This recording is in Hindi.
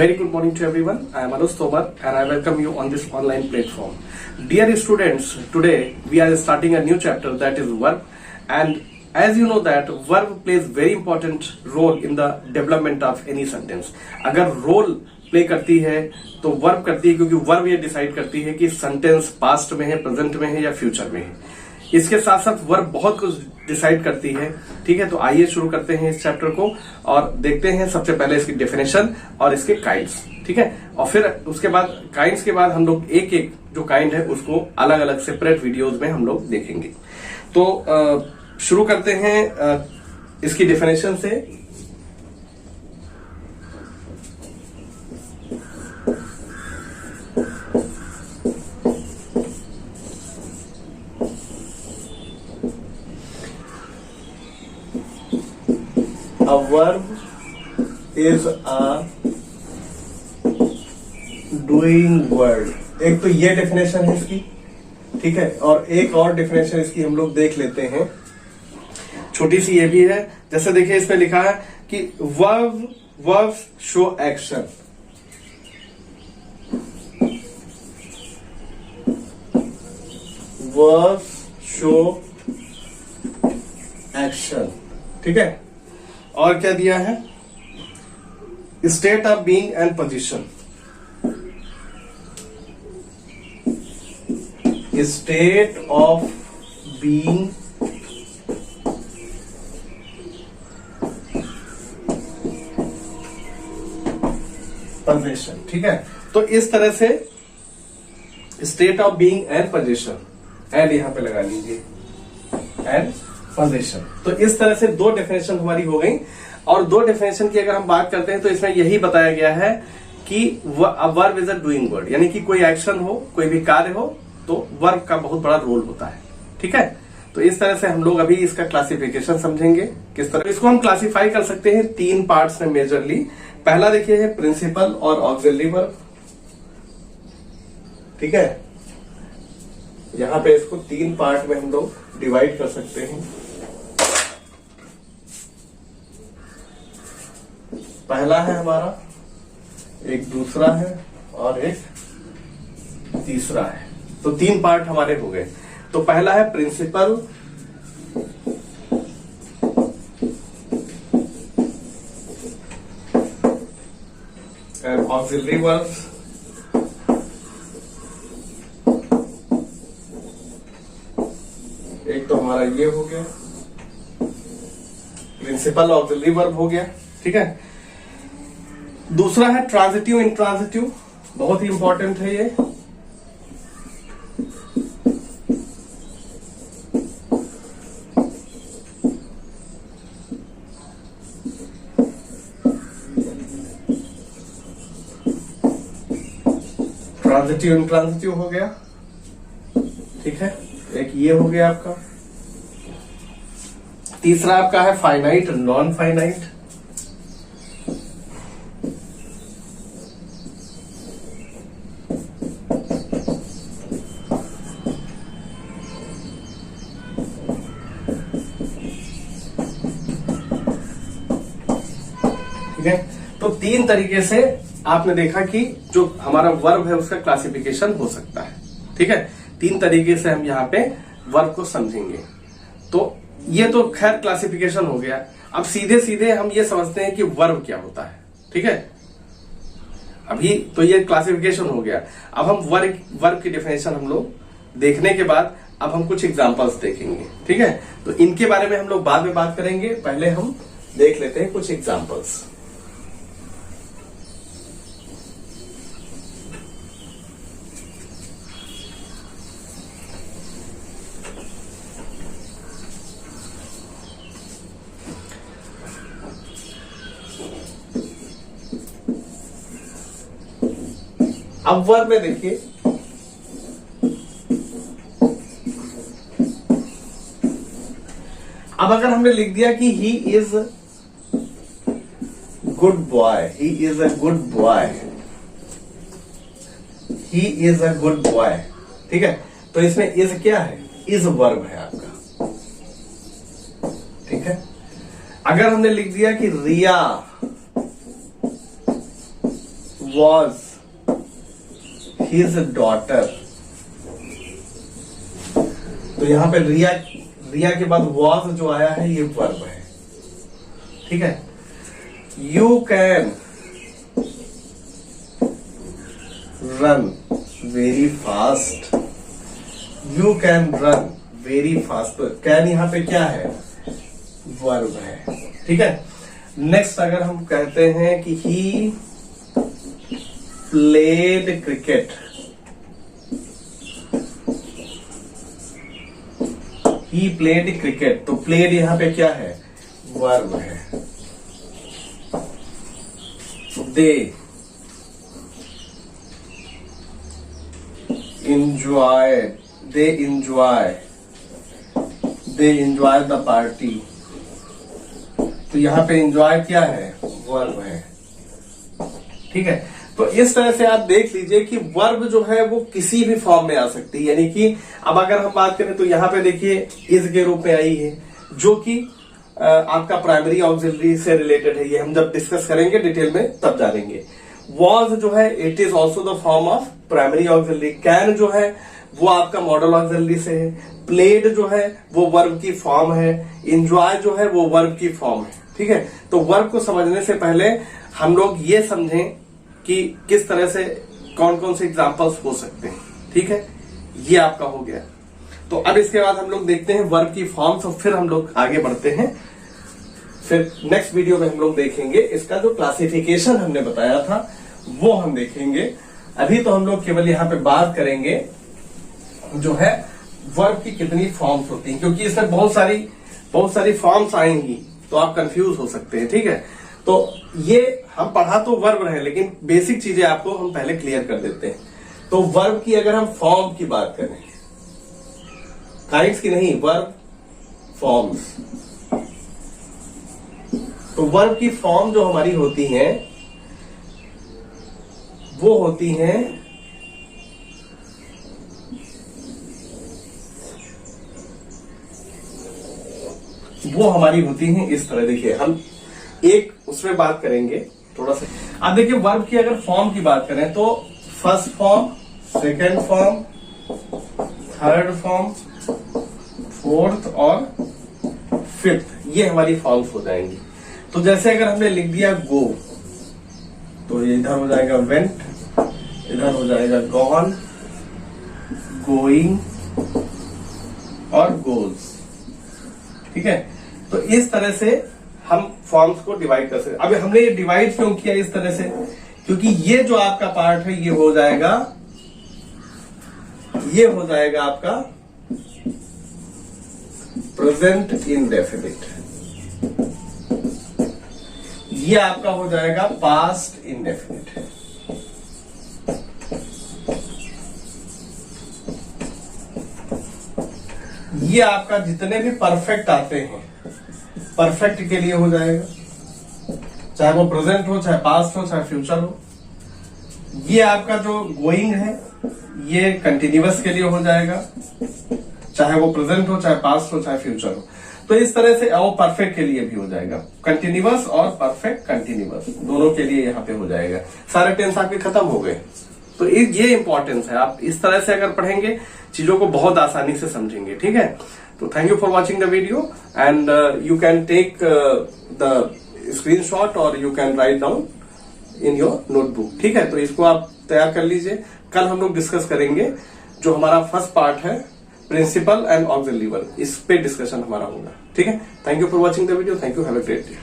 Very good morning to everyone. I am Anuj Tomar and I welcome you on this online platform. Dear students, today we are starting a new chapter, that is verb, and as you know that verb plays very important role in the development of any sentence. अगर रोल प्ले करती है तो वर्ब करती है, क्योंकि वर्ब ये डिसाइड करती है कि सेंटेंस पास्ट में है, प्रेजेंट में है या फ्यूचर में है। इसके साथ साथ वर्ब बहुत कुछ डिसाइड करती है। ठीक है, तो आइए शुरू करते हैं इस चैप्टर को और देखते हैं सबसे पहले इसकी डेफिनेशन और इसके काइंड्स। ठीक है, और फिर उसके बाद काइंड्स के बाद हम लोग एक एक जो काइंड है उसको अलग अलग सेपरेट वीडियोस में हम लोग देखेंगे। तो शुरू करते हैं इसकी डेफिनेशन से। A verb is a doing word। एक तो ये डेफिनेशन है इसकी, ठीक है, और एक और डेफिनेशन इसकी हम लोग देख लेते हैं। छोटी सी ये भी है, जैसे देखिए इसमें लिखा है कि verbs show action। verbs show action, ठीक है। और क्या दिया है? State of being and position. State of being position, ठीक है। तो इस तरह से state of being and position, and यहां पे लगा लीजिए, एंड पोजीशन। तो इस तरह से दो डेफिनेशन हमारी हो गई। और दो डेफिनेशन की अगर हम बात करते हैं तो इसमें यही बताया गया है कि verb is a doing word, यानी कि कोई एक्शन हो, कोई भी कार्य हो तो वर्ब का बहुत बड़ा रोल होता है। ठीक है, तो इस तरह से हम लोग अभी इसका क्लासिफिकेशन समझेंगे किस तरह। इसको हम क्लासिफाई कर सकते हैं तीन पार्ट्स में मेजरली। पहला देखिए है प्रिंसिपल और ऑक्सिलरी वर्ब। ठीक है, यहां पे इसको तीन पार्ट में हम लोग डिवाइड कर सकते हैं। पहला है हमारा, एक दूसरा है और एक तीसरा है। तो तीन पार्ट हमारे हो गए। तो पहला है प्रिंसिपल, एंड ऑक्सिलरी वर्ब्स, एक तो हमारा ये हो गया प्रिंसिपल ऑक्सिलरी वर्ब हो गया। ठीक है, दूसरा है ट्रांजिटिव इंट्रांजिटिव, बहुत ही इंपॉर्टेंट है ये। ट्रांजिटिव इंट्रांजिटिव हो गया, ठीक है। एक ये हो गया आपका। तीसरा आपका है फाइनाइट नॉन फाइनाइट। ठीक है, तो तीन तरीके से आपने देखा कि जो हमारा वर्ब है उसका क्लासिफिकेशन हो सकता है। ठीक है, तीन तरीके से हम यहाँ पे वर्ब को समझेंगे। तो ये तो खैर क्लासिफिकेशन हो गया। अब सीधे सीधे हम ये समझते हैं कि वर्ब क्या होता है। ठीक है, अभी तो ये क्लासिफिकेशन हो गया। अब हम वर्ब की डेफिनेशन हम लोग देखने के बाद अब हम कुछ एग्जांपल्स देखेंगे। ठीक है, तो इनके बारे में हम लोग बाद में बात करेंगे, पहले हम देख लेते हैं कुछ एग्जांपल्स। अब वर्ब में देखिए, अब अगर हमने लिख दिया कि he is good boy, he is a good boy, he is a good boy. ठीक है, तो इसमें इज क्या है? इज वर्ब है आपका। ठीक है, अगर हमने लिख दिया कि रिया was his daughter। तो यहां पे रिया के बाद was जो आया है ये वर्ब है, ठीक है। You can run very fast। You can run very fast। तो can यहां पे क्या है, वर्ब है, ठीक है। नेक्स्ट अगर हम कहते हैं कि he played cricket। He played cricket। तो played यहां पे क्या है, वर्ब है। They enjoy the party। तो यहां पे enjoy क्या है, वर्ब है, ठीक है। तो इस तरह से आप देख लीजिए कि वर्ब जो है वो किसी भी फॉर्म में आ सकती है। यानी कि अब अगर हम बात करें तो यहां पे देखिए इज के रूप में आई है, जो कि आपका प्राइमरी ऑक्सिलरी से रिलेटेड है। ये हम जब डिस्कस करेंगे डिटेल में तब जानेंगे। वॉज जो है it is also the form of primary auxiliary. Can जो है वो आपका मॉडल ऑक्सिलरी से है। प्लेड जो है वो वर्ब की फॉर्म है। इंजॉय जो है वो वर्ब की फॉर्म है, ठीक है। तो वर्ब को समझने से पहले हम लोग ये समझें कि किस तरह से कौन कौन से एग्जाम्पल्स हो सकते हैं, ठीक है। ये आपका हो गया। तो अब इसके बाद हम लोग देखते हैं वर्ब की फॉर्म्स और फिर हम लोग आगे बढ़ते हैं। फिर नेक्स्ट वीडियो में हम लोग देखेंगे इसका जो क्लासिफिकेशन हमने बताया था वो हम देखेंगे। अभी तो हम लोग केवल यहाँ पे बात करेंगे जो है वर्ब की कितनी फॉर्म्स होती हैं, क्योंकि इसमें बहुत सारी फॉर्म्स आएंगी तो आप कंफ्यूज हो सकते हैं, ठीक है। तो ये हम पढ़ा तो वर्ब रहे, लेकिन बेसिक चीजें आपको हम पहले क्लियर कर देते हैं। तो वर्ब की अगर हम फॉर्म की बात करें, काइंड्स की नहीं, वर्ब फॉर्म्स। तो वर्ब की फॉर्म जो हमारी होती हैं वो होती हैं इस तरह। देखिए हम एक उसमें बात करेंगे थोड़ा सा। अब देखिए वर्ब की अगर फॉर्म की बात करें तो first form, second form, third form, fourth और फिफ्थ, ये हमारी फॉर्म्स हो जाएंगी। तो जैसे अगर हमने लिख दिया गो, तो ये इधर हो जाएगा वेंट, इधर हो जाएगा गॉन, गोइंग और गोज, ठीक है। तो इस तरह से हम फॉर्म्स को डिवाइड कर सकते हैं। अब हमने ये डिवाइड क्यों किया इस तरह से, क्योंकि ये जो आपका पार्ट है ये हो जाएगा आपका प्रेजेंट इंडेफिनिट, ये आपका हो जाएगा पास्ट इंडेफिनिट। ये आपका जितने भी परफेक्ट आते हैं परफेक्ट के लिए हो जाएगा, चाहे वो प्रेजेंट हो, चाहे पास्ट हो, चाहे फ्यूचर हो। ये आपका जो गोइंग है ये कंटिन्यूअस के लिए हो जाएगा, चाहे वो प्रेजेंट हो, चाहे पास्ट हो, चाहे फ्यूचर हो। तो इस तरह से वो परफेक्ट के लिए भी हो जाएगा, कंटिन्यूअस और परफेक्ट कंटिन्यूअस दोनों के लिए यहाँ पे हो जाएगा। सारे टेंस आपके खत्म हो गए। तो ये इंपॉर्टेंस है। आप इस तरह से अगर पढ़ेंगे चीजों को बहुत आसानी से समझेंगे, ठीक है। तो thank you for watching the video and you can take the screenshot और you can write down in your notebook, ठीक है। तो इसको आप तैयार कर लीजिए। कल हम लोग डिस्कस करेंगे जो हमारा फर्स्ट पार्ट है प्रिंसिपल एंड ऑक्सिलरी वर्ब, इस पे डिस्कशन हमारा होगा, ठीक है। Thank you for watching the video. Thank you, have a great day.